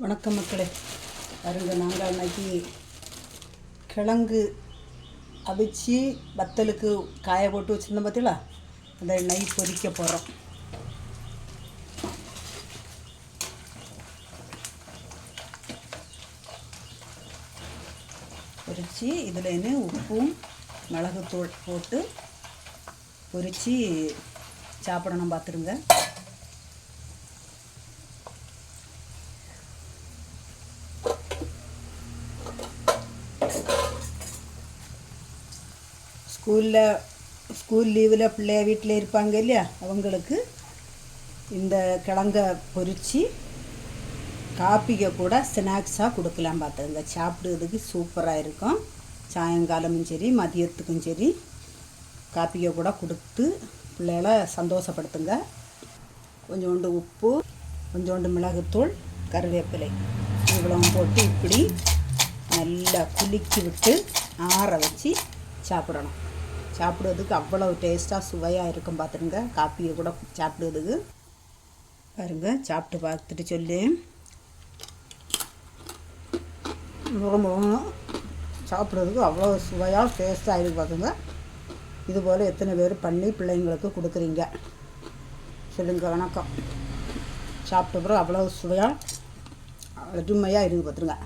வணக்கம் மக்களே. பாருங்க, நாங்கள் அன்னைக்கு கிழங்கு அவிச்சு வத்தலுக்கு காய போட்டு வச்சுருந்தோம் பார்த்தீங்களா, அந்த நெய் பொரிக்க போகிறோம். பொரித்து இதில் உப்பும் மிளகுத்தூள் போட்டு பொரித்து சாப்பிடணும். பார்த்துருங்க. ஸ்கூல் லீவில் பிள்ளைய வீட்டில் இருப்பாங்க இல்லையா, அவங்களுக்கு இந்த கிழங்க பொரித்து காப்பிக்கு கூட ஸ்நாக்ஸாக கொடுக்கலாம். பார்த்துங்க, சாப்பிடுறதுக்கு சூப்பராக இருக்கும். சாயங்காலமும் சரி மதியத்துக்கும் சரி காப்பிக்கு கூட கொடுத்து பிள்ளைகளை சந்தோஷப்படுத்துங்க. கொஞ்சோண்டு உப்பு, கொஞ்சோண்டு மிளகுத்தூள், கருவேப்பிலை இவ்வளவும் போட்டு இப்படி நல்லா குலுக்கி விட்டு ஆற வச்சு சாப்பிடணும். சாப்பிடுறதுக்கு அவ்வளோ டேஸ்ட்டாக சுவையாக இருக்கும். பார்த்துருங்க, காப்பியை கூட சாப்பிடுறதுக்கு. பாருங்கள், சாப்பிட்டு பார்த்துட்டு சொல்லி சாப்பிட்றதுக்கு அவ்வளோ சுவையாக டேஸ்ட்டாக இருக்குது. பார்த்துங்க, இதுபோல் எத்தனை பேர் பண்ணி பிள்ளைங்களுக்கு கொடுக்குறீங்க சொல்லுங்கள். வணக்கம். சாப்பிட்ட பிறகு அவ்வளோ சுவையாக அருமையாக இருக்குது. பார்த்துருங்க.